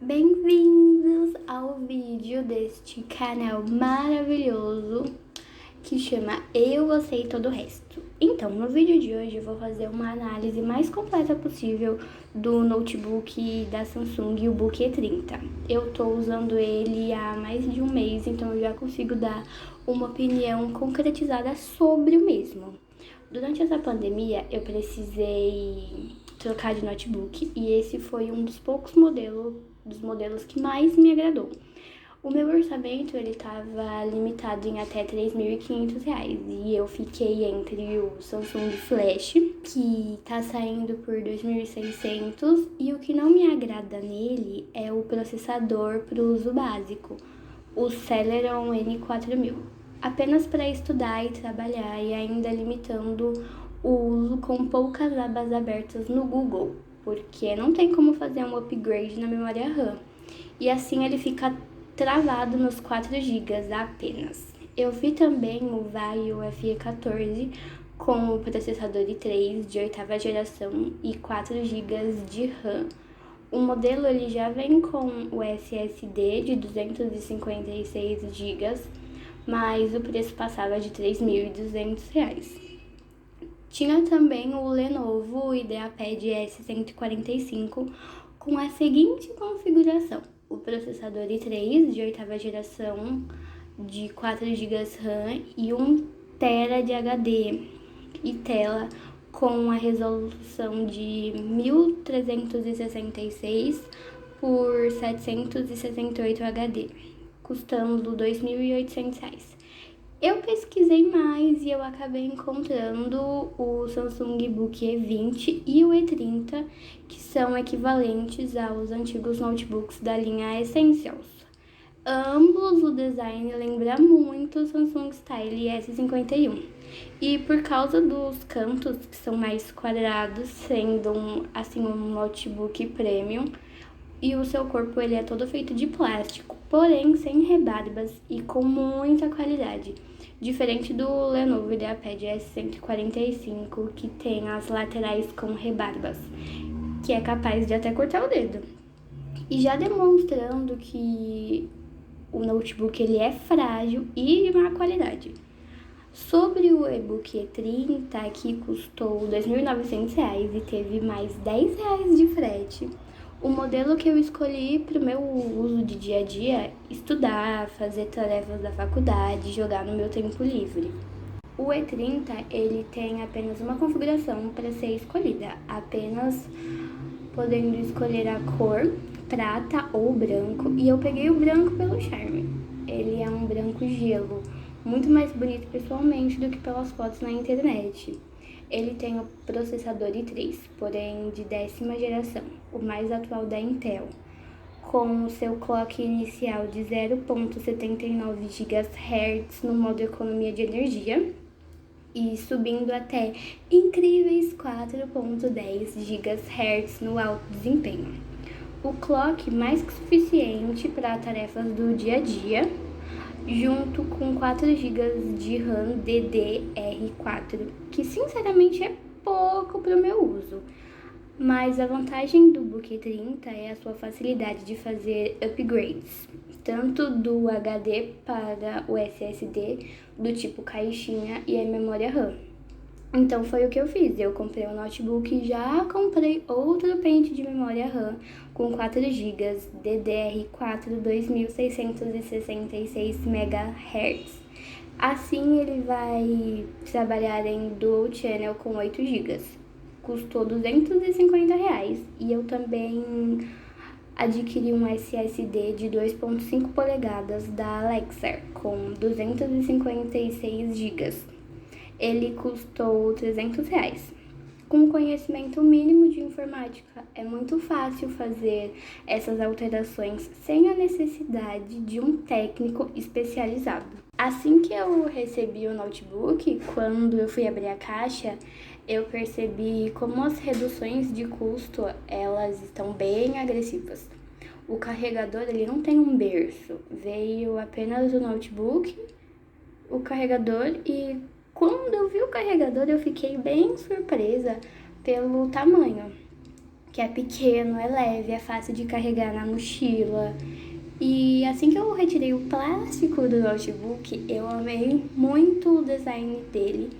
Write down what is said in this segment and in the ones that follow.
Bem-vindos ao vídeo deste canal maravilhoso que chama Eu, Você e Todo o Resto. Então, no vídeo de hoje eu vou fazer uma análise mais completa possível do notebook da Samsung, o Book E30. Eu tô usando ele há mais de um mês, então eu já consigo dar uma opinião concretizada sobre o mesmo. Durante essa pandemia, eu precisei trocar de notebook e esse foi um dos poucos modelos que mais me agradou. O meu orçamento, ele estava limitado em até R$ 3.500 e eu fiquei entre o Samsung Flash, que tá saindo por 2.600, e o que não me agrada nele é o processador para o uso básico, o Celeron N4000, apenas para estudar e trabalhar e ainda limitando o uso com poucas abas abertas no Google, porque não tem como fazer um upgrade na memória RAM. E assim ele fica travado nos 4 GB apenas. Eu vi também o Vaio FE14 com o processador i3 de 8ª geração e 4 GB de RAM. O modelo ele já vem com o SSD de 256 GB, mas o preço passava de R$ 3.200. Tinha também o Lenovo IdeaPad S145 com a seguinte configuração: o processador i3 de 8ª geração de 4 GB RAM e 1 TB de HD e tela com a resolução de 1366 por 768 HD, custando R$ 2.800. Eu pesquisei mais e eu acabei encontrando o Samsung Book E20 e o E30, que são equivalentes aos antigos notebooks da linha Essentials. Ambos o design lembra muito o Samsung Style S51. E por causa dos cantos que são mais quadrados, sendo um notebook premium, e o seu corpo ele é todo feito de plástico, porém sem rebarbas e com muita qualidade. Diferente do Lenovo IdeaPad S145, que tem as laterais com rebarbas, que é capaz de até cortar o dedo. E já demonstrando que o notebook ele é frágil e de má qualidade. Sobre o e-book E30, que custou R$ 2.900 e teve mais R$ 10 de frete, o modelo que eu escolhi para o meu uso de dia a dia, estudar, fazer tarefas da faculdade, jogar no meu tempo livre. O E30 ele tem apenas uma configuração para ser escolhida, apenas podendo escolher a cor prata ou branco, e eu peguei o branco pelo charme. Ele é um branco gelo, muito mais bonito pessoalmente do que pelas fotos na internet. Ele tem o processador i3, porém de 10ª geração, o mais atual da Intel, com o seu clock inicial de 0,79 GHz no modo economia de energia e subindo até incríveis 4,10 GHz no alto desempenho. O clock mais que suficiente para tarefas do dia a dia, junto com 4 GB de RAM DDR4, que sinceramente é pouco para o meu uso. Mas a vantagem do Book 30 é a sua facilidade de fazer upgrades, tanto do HD para o SSD, do tipo caixinha, e a memória RAM. Então foi o que eu fiz, eu comprei um notebook e já comprei outro pente de memória RAM com 4 GB DDR4 2666 MHz. Assim ele vai trabalhar em Dual Channel com 8 GB. Custou R$ 250 e eu também adquiri um SSD de 2,5 polegadas da Alexar com 256 GB. Ele custou R$ 300. Com conhecimento mínimo de informática, é muito fácil fazer essas alterações sem a necessidade de um técnico especializado. Assim que eu recebi o notebook, quando eu fui abrir a caixa, eu percebi como as reduções de custo, elas estão bem agressivas. O carregador, ele não tem um berço, veio apenas o notebook, o carregador, e quando eu vi o carregador eu fiquei bem surpresa pelo tamanho. que é pequeno, é leve, é fácil de carregar na mochila. E assim que eu retirei o plástico do notebook, eu amei muito o design dele,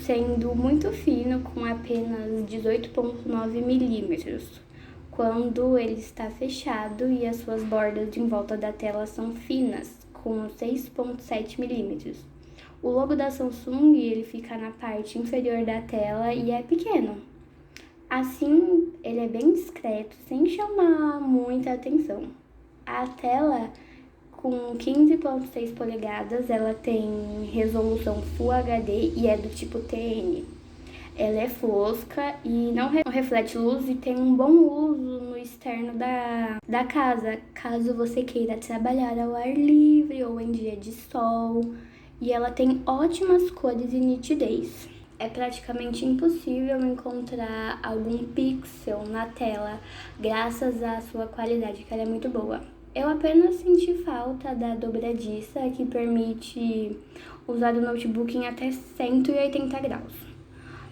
sendo muito fino com apenas 18,9 milímetros, quando ele está fechado e as suas bordas em volta da tela são finas, com 6,7 milímetros. O logo da Samsung ele fica na parte inferior da tela e é pequeno. Assim, ele é bem discreto, sem chamar muita atenção. A tela com 15,6 polegadas, ela tem resolução Full HD e é do tipo TN. Ela é fosca e não reflete luz e tem um bom uso no externo da casa, caso você queira trabalhar ao ar livre ou em dia de sol. E ela tem ótimas cores e nitidez. É praticamente impossível encontrar algum pixel na tela, graças à sua qualidade, que ela é muito boa. Eu apenas senti falta da dobradiça, que permite usar o notebook em até 180 graus.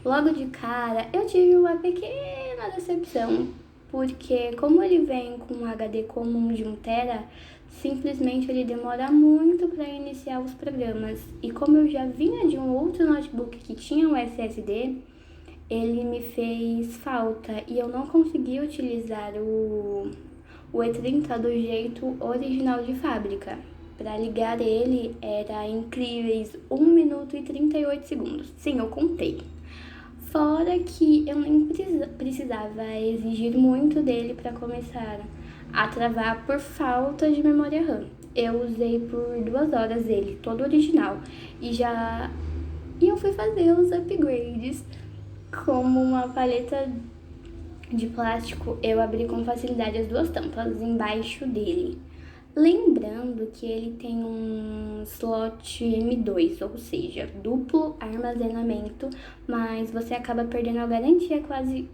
Logo de cara, eu tive uma pequena decepção, porque como ele vem com um HD comum de 1 TB, simplesmente ele demora muito para iniciar os programas. E como eu já vinha de um outro notebook que tinha um SSD, ele me fez falta e eu não consegui utilizar o E30 do jeito original de fábrica. Para ligar ele era incríveis 1 minuto e 38 segundos. Sim, eu contei. Fora que eu nem precisava exigir muito dele para começar a travar por falta de memória RAM. Eu usei por 2 horas ele, todo original, e eu fui fazer os upgrades. Como uma paleta de plástico, eu abri com facilidade as 2 tampas embaixo dele. Lembrando que ele tem um slot M2, ou seja, duplo armazenamento, mas você acaba perdendo a garantia quase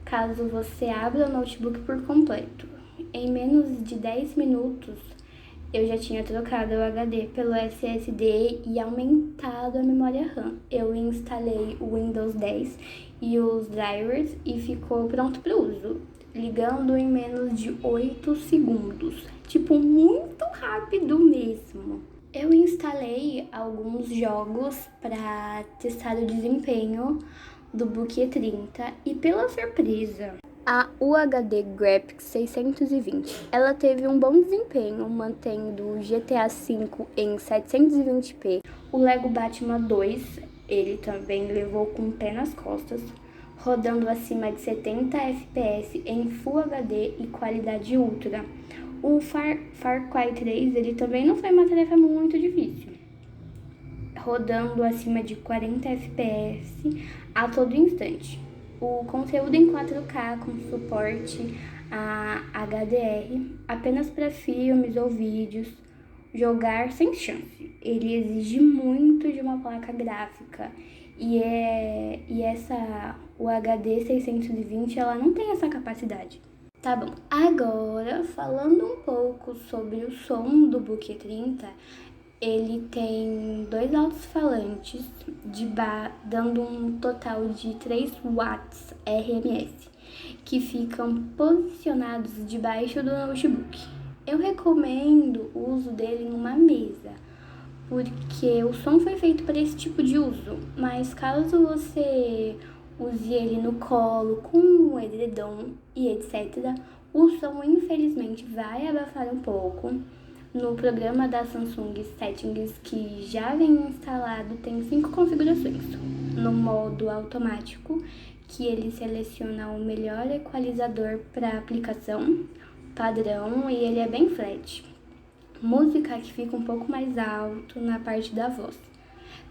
caso você abra o notebook por completo. Em menos de 10 minutos, eu já tinha trocado o HD pelo SSD e aumentado a memória RAM. Eu instalei o Windows 10 e os drivers e ficou pronto para uso, ligando em menos de 8 segundos. Tipo, muito rápido mesmo. Eu instalei alguns jogos para testar o desempenho do Book E30 e, pela surpresa, a UHD Graphics 620, ela teve um bom desempenho, mantendo o GTA V em 720p. O Lego Batman 2, ele também levou com o pé nas costas, rodando acima de 70 FPS em Full HD e qualidade ultra. O Far Cry 3, ele também não foi uma tarefa muito difícil, rodando acima de 40 FPS a todo instante. O conteúdo em 4K com suporte a HDR, apenas para filmes ou vídeos, jogar sem chance. Ele exige muito de uma placa gráfica e essa UHD 620 ela não tem essa capacidade. Tá bom, agora falando um pouco sobre o som do Book E30, ele tem 2 alto-falantes dando um total de 3 watts RMS, que ficam posicionados debaixo do notebook. Eu recomendo o uso dele numa mesa, porque o som foi feito para esse tipo de uso, mas caso você use ele no colo, com um edredom e etc., o som infelizmente vai abafar um pouco. No programa da Samsung Settings, que já vem instalado, tem 5 configurações. No modo automático, que ele seleciona o melhor equalizador para aplicação, padrão, e ele é bem flat. Música que fica um pouco mais alto na parte da voz.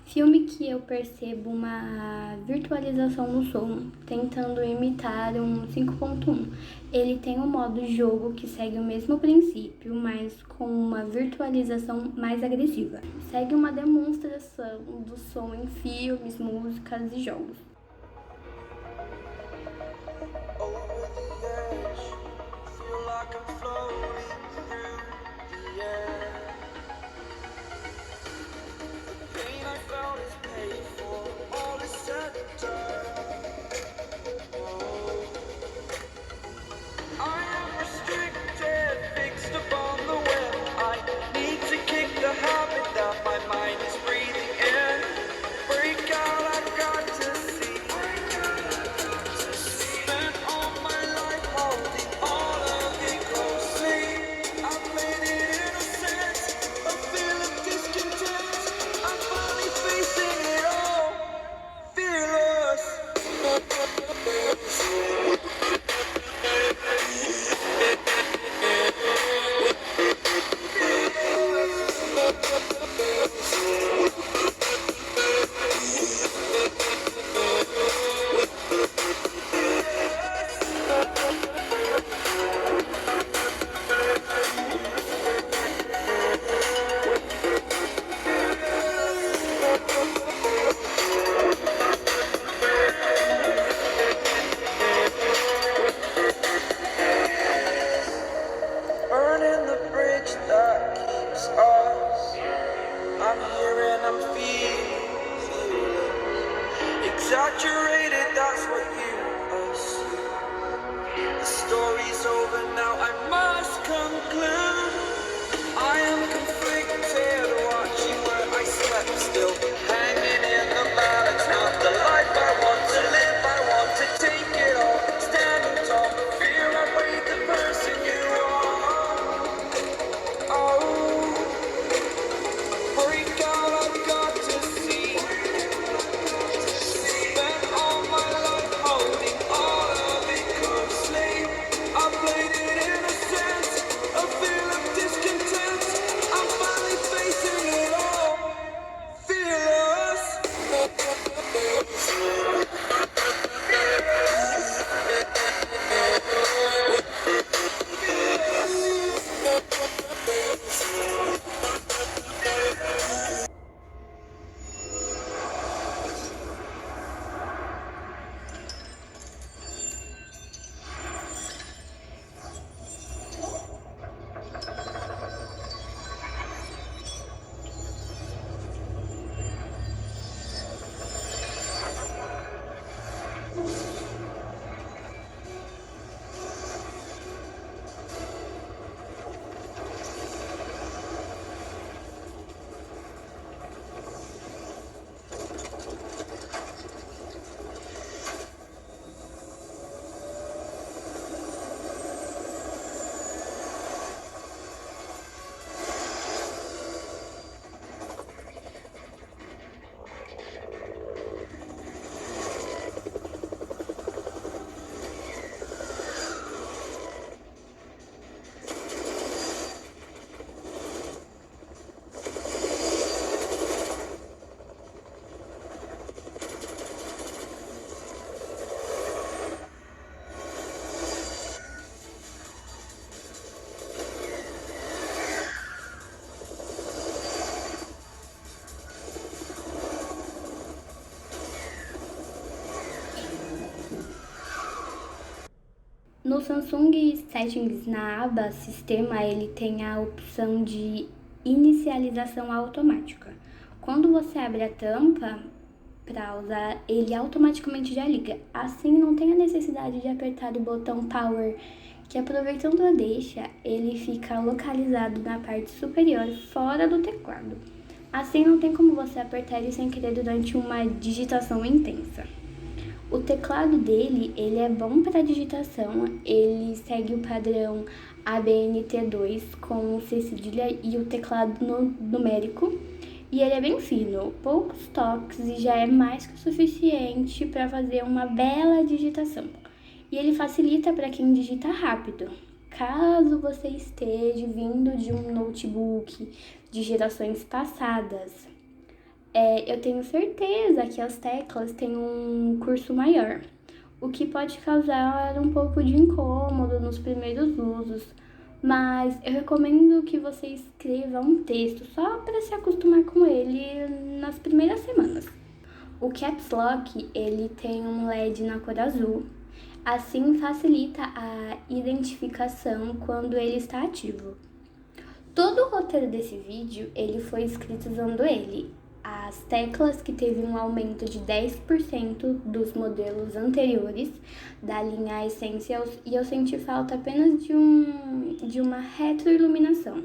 Filme que eu percebo uma virtualização no som, tentando imitar um 5.1. Ele tem um modo jogo que segue o mesmo princípio, mas com uma virtualização mais agressiva. Segue uma demonstração do som em filmes, músicas e jogos. I must conclude I am conflicted, watching where I slept, still hanging in the balance. Not the life I want to live, I want to take it all. Standing tall, fear I weighed the person you are. Oh, break out, I've got to see. Spent all my life holding all of it closely. I played it innocent, a feel of discontent. I'm finally facing it all, fearless. No Samsung Settings, na aba Sistema, ele tem a opção de inicialização automática. Quando você abre a tampa para usar, ele automaticamente já liga. Assim, não tem a necessidade de apertar o botão Power, que aproveitando a deixa, ele fica localizado na parte superior, fora do teclado. Assim, não tem como você apertar ele sem querer durante uma digitação intensa. O teclado dele, ele é bom para digitação, ele segue o padrão ABNT2 com o C cedilha e o teclado numérico, e ele é bem fino, poucos toques e já é mais que o suficiente para fazer uma bela digitação. E ele facilita para quem digita rápido. Caso você esteja vindo de um notebook de gerações passadas, eu tenho certeza que as teclas têm um curso maior, o que pode causar um pouco de incômodo nos primeiros usos, mas eu recomendo que você escreva um texto só para se acostumar com ele nas primeiras semanas. O Caps Lock, ele tem um LED na cor azul, assim facilita a identificação quando ele está ativo. Todo o roteiro desse vídeo, ele foi escrito usando ele. As teclas que teve um aumento de 10% dos modelos anteriores da linha Essentials, e eu senti falta apenas de uma retroiluminação.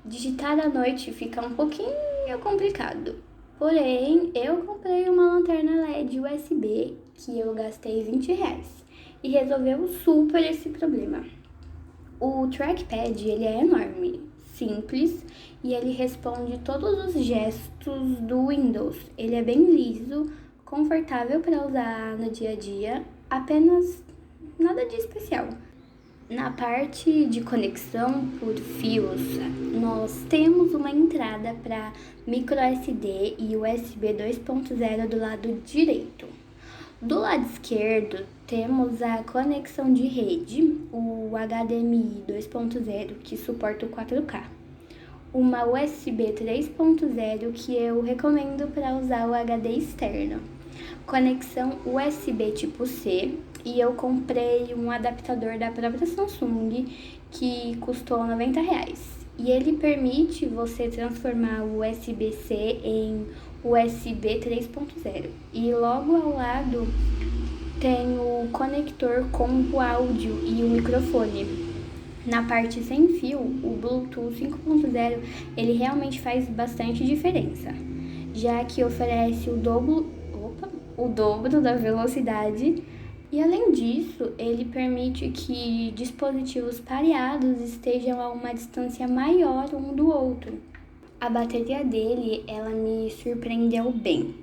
Digitar à noite fica um pouquinho complicado. Porém, eu comprei uma lanterna LED USB que eu gastei R$20 e resolveu super esse problema. O trackpad, ele é enorme, simples, e ele responde todos os gestos do Windows. Ele é bem liso, confortável para usar no dia a dia, apenas nada de especial. Na parte de conexão por fios, nós temos uma entrada para microSD e USB 2.0 do lado direito. Do lado esquerdo, temos a conexão de rede, o HDMI 2.0, que suporta o 4K. Uma USB 3.0, que eu recomendo para usar o HD externo. Conexão USB tipo C, e eu comprei um adaptador da própria Samsung que custou R$90. E ele permite você transformar o USB-C em USB 3.0. E logo ao lado tem o conector com o áudio e o microfone. Na parte sem fio, o Bluetooth 5.0 ele realmente faz bastante diferença, já que oferece o dobro da velocidade e, além disso, ele permite que dispositivos pareados estejam a uma distância maior um do outro. A bateria dele, ela me surpreendeu bem.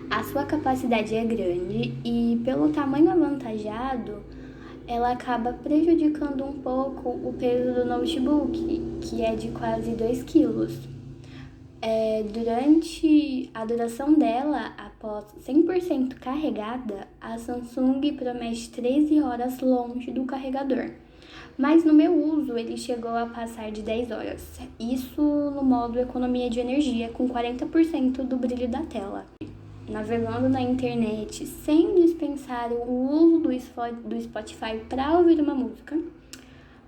A sua capacidade é grande e, pelo tamanho avantajado, ela acaba prejudicando um pouco o peso do notebook, que é de quase 2 quilos. Durante a duração dela, após 100% carregada, a Samsung promete 13 horas longe do carregador. Mas no meu uso, ele chegou a passar de 10 horas. Isso no modo economia de energia, com 40% do brilho da tela. Navegando na internet sem dispensar o uso do Spotify para ouvir uma música.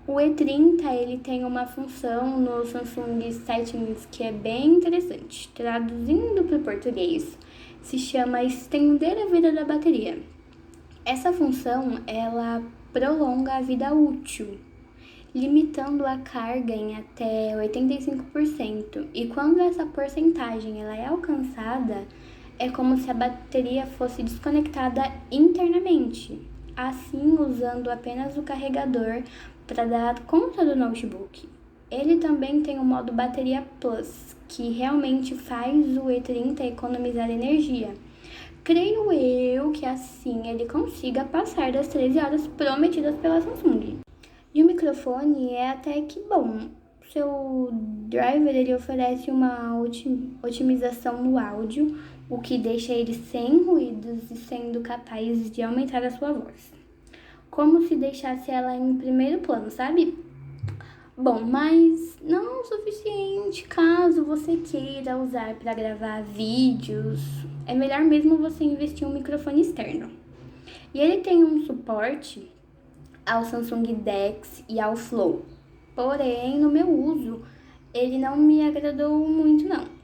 O E30 ele tem uma função no Samsung Settings que é bem interessante. Traduzindo para o português, se chama estender a vida da bateria. Essa função ela prolonga a vida útil, limitando a carga em até 85%. E quando essa porcentagem ela é alcançada, é como se a bateria fosse desconectada internamente, assim usando apenas o carregador para dar conta do notebook. Ele também tem o modo bateria Plus, que realmente faz o E30 economizar energia. Creio eu que assim ele consiga passar das 13 horas prometidas pela Samsung. E o microfone é até que bom. Seu driver ele oferece uma otimização no áudio, o que deixa ele sem ruídos e sendo capaz de aumentar a sua voz. Como se deixasse ela em primeiro plano, sabe? Bom, mas não o suficiente caso você queira usar para gravar vídeos. É melhor mesmo você investir em um microfone externo. E ele tem um suporte ao Samsung DeX e ao Flow. Porém, no meu uso, ele não me agradou muito não.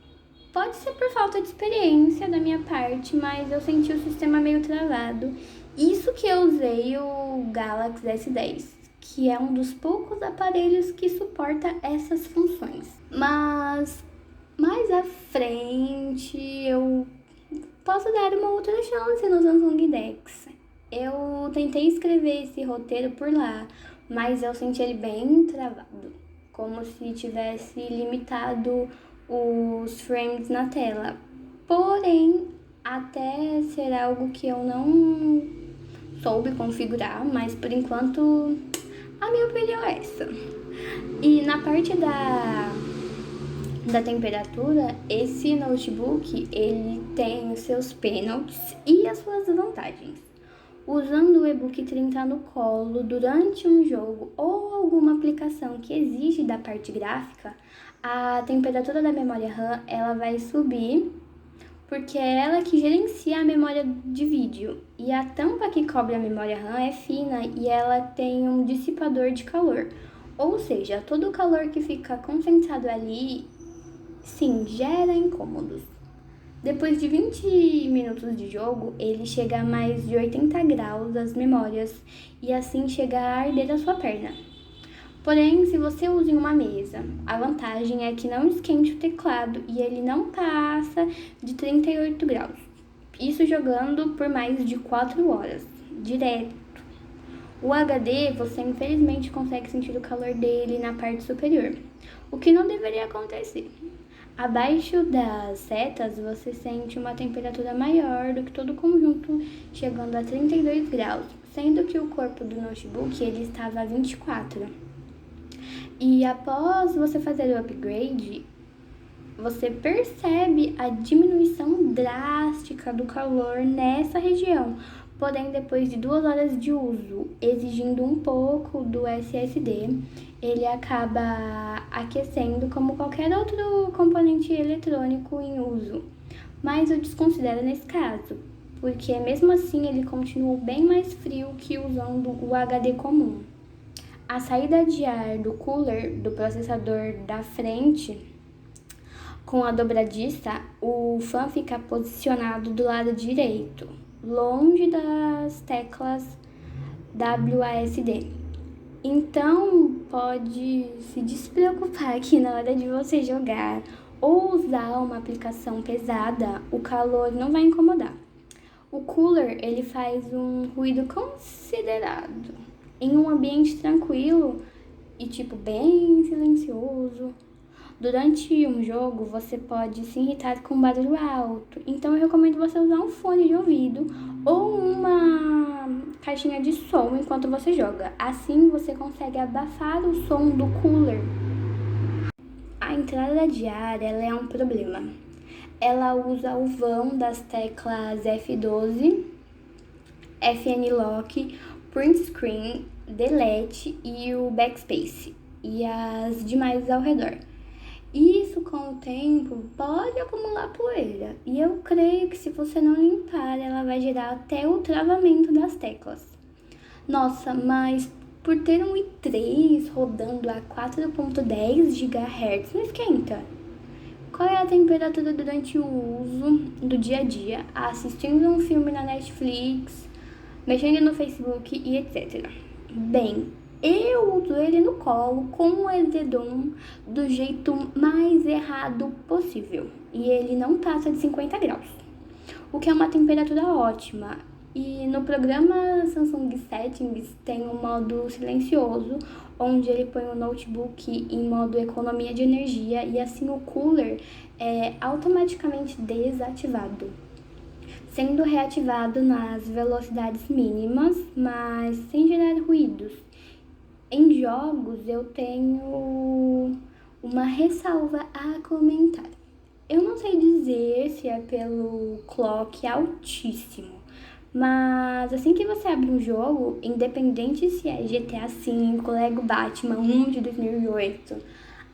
Pode ser por falta de experiência da minha parte, mas eu senti o sistema meio travado. Isso que eu usei o Galaxy S10, que é um dos poucos aparelhos que suporta essas funções. Mas mais à frente eu posso dar uma outra chance no Samsung DeX. Eu tentei escrever esse roteiro por lá, mas eu senti ele bem travado, como se tivesse limitado os frames na tela. Porém, até ser algo que eu não soube configurar, mas por enquanto a minha opinião é essa. E na parte da temperatura, esse notebook ele tem os seus pênaltis e as suas vantagens. Usando o e-book 30 no colo durante um jogo ou alguma aplicação que exige da parte gráfica, a temperatura da memória RAM ela vai subir, porque é ela que gerencia a memória de vídeo. E a tampa que cobre a memória RAM é fina e ela tem um dissipador de calor. Ou seja, todo o calor que fica concentrado ali, sim, gera incômodos. Depois de 20 minutos de jogo, ele chega a mais de 80 graus das memórias e assim chega a arder a sua perna. Porém, se você usa em uma mesa, a vantagem é que não esquente o teclado e ele não passa de 38 graus. Isso jogando por mais de 4 horas, direto. O HD, você infelizmente consegue sentir o calor dele na parte superior, o que não deveria acontecer. Abaixo das setas, você sente uma temperatura maior do que todo o conjunto, chegando a 32 graus, sendo que o corpo do notebook ele estava a 24. E após você fazer o upgrade, você percebe a diminuição drástica do calor nessa região. Porém, depois de 2 horas de uso, exigindo um pouco do SSD, ele acaba aquecendo como qualquer outro componente eletrônico em uso. Mas eu desconsidero nesse caso, porque mesmo assim ele continua bem mais frio que usando o HD comum. A saída de ar do cooler do processador da frente, com a dobradiça, o fan fica posicionado do lado direito, longe das teclas WASD. Então, pode se despreocupar que na hora de você jogar ou usar uma aplicação pesada, o calor não vai incomodar. O cooler, ele faz um ruído considerado em um ambiente tranquilo e tipo bem silencioso. Durante um jogo, você pode se irritar com barulho alto, então eu recomendo você usar um fone de ouvido ou uma caixinha de som enquanto você joga. Assim você consegue abafar o som do cooler. A entrada de ar, ela é um problema. Ela usa o vão das teclas F12, FN Lock, Print Screen, Delete e o Backspace e as demais ao redor. Isso, com o tempo, pode acumular poeira. E eu creio que se você não limpar, ela vai gerar até o travamento das teclas. Nossa, mas por ter um i3 rodando a 4.10 GHz, não esquenta. Qual é a temperatura durante o uso do dia a dia, assistindo um filme na Netflix, mexendo no Facebook e etc. Bem, eu uso ele no colo com o edredom do jeito mais errado possível. E ele não passa de 50 graus, o que é uma temperatura ótima. E no programa Samsung Settings tem um modo silencioso, onde ele põe o notebook em modo economia de energia e assim o cooler é automaticamente desativado, sendo reativado nas velocidades mínimas, mas sem gerar ruídos. Em jogos, eu tenho uma ressalva a comentar. Eu não sei dizer se é pelo clock altíssimo, mas assim que você abre um jogo, independente se é GTA V, Lego Batman 1 de 2008,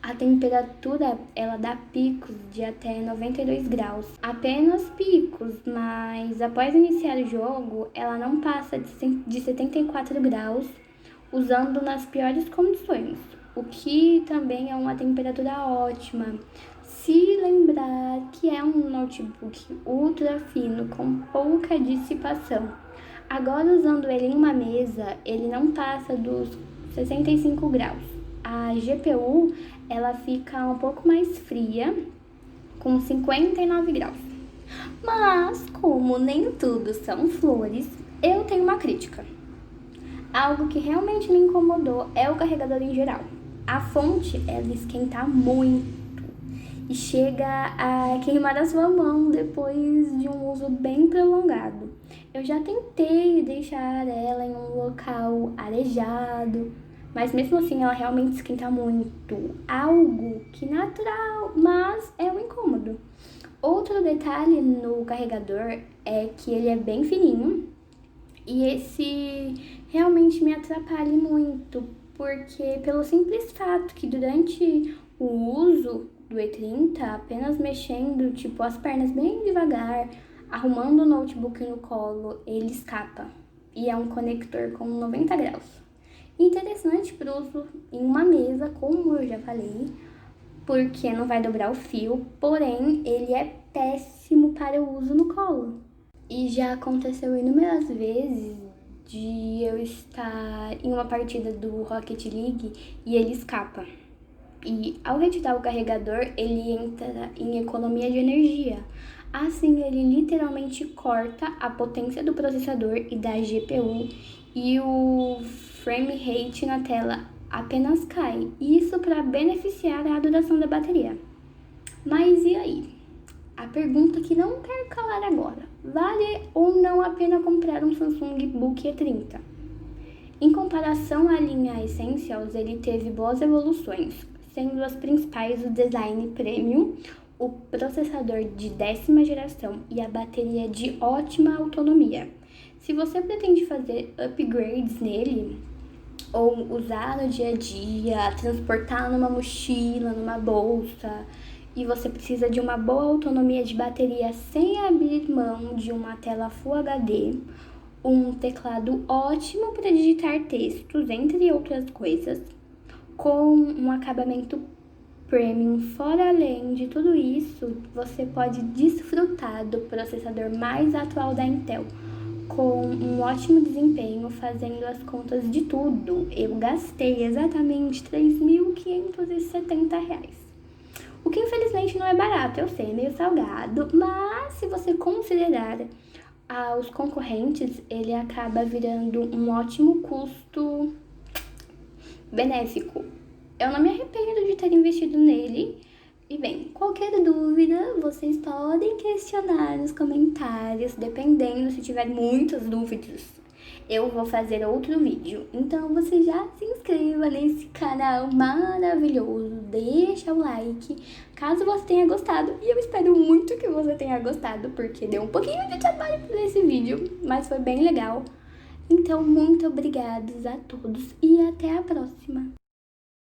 a temperatura ela dá picos de até 92 graus. Apenas picos, mas após iniciar o jogo, ela não passa de 74 graus, usando nas piores condições, o que também é uma temperatura ótima. Se lembrar que é um notebook ultra fino com pouca dissipação. Agora, usando ele em uma mesa, ele não passa dos 65 graus. A GPU ela fica um pouco mais fria, com 59 graus. Mas, como nem tudo são flores, eu tenho uma crítica. Algo que realmente me incomodou é o carregador em geral. A fonte, ela esquenta muito e chega a queimar a sua mão depois de um uso bem prolongado. Eu já tentei deixar ela em um local arejado, mas mesmo assim ela realmente esquenta muito. Algo que é natural, mas é um incômodo. Outro detalhe no carregador é que ele é bem fininho e esse realmente me atrapalha muito, porque pelo simples fato que durante o uso do E30, apenas mexendo tipo as pernas bem devagar, arrumando o notebook no colo, ele escapa. E é um conector com 90 graus. Interessante para uso em uma mesa, como eu já falei, porque não vai dobrar o fio, porém ele é péssimo para o uso no colo. E já aconteceu inúmeras vezes de eu estar em uma partida do Rocket League e ele escapa. E ao retirar o carregador, ele entra em economia de energia. Assim, ele literalmente corta a potência do processador e da GPU e o frame rate na tela apenas cai. Isso para beneficiar a duração da bateria. Mas e aí? A pergunta que não quero calar agora: vale ou não a pena comprar um Samsung Book E30? Em comparação à linha Essentials, ele teve boas evoluções, sendo as principais o design premium, o processador de 10ª geração e a bateria de ótima autonomia. Se você pretende fazer upgrades nele, ou usar no dia a dia, transportar numa mochila, numa bolsa, e você precisa de uma boa autonomia de bateria sem abrir mão de uma tela Full HD, um teclado ótimo para digitar textos, entre outras coisas, com um acabamento premium. Fora além de tudo isso, você pode desfrutar do processador mais atual da Intel, com um ótimo desempenho, fazendo as contas de tudo. Eu gastei exatamente R$ 3.570. O que infelizmente não é barato, eu sei, é meio salgado, mas se você considerar os concorrentes, ele acaba virando um ótimo custo benéfico. Eu não me arrependo de ter investido nele. E bem, qualquer dúvida, vocês podem questionar nos comentários, dependendo, se tiver muitas dúvidas, eu vou fazer outro vídeo. Então você já se inscreva nesse canal maravilhoso, deixa o like, caso você tenha gostado. E eu espero muito que você tenha gostado, porque deu um pouquinho de trabalho para esse vídeo, mas foi bem legal. Então, muito obrigada a todos e até a próxima!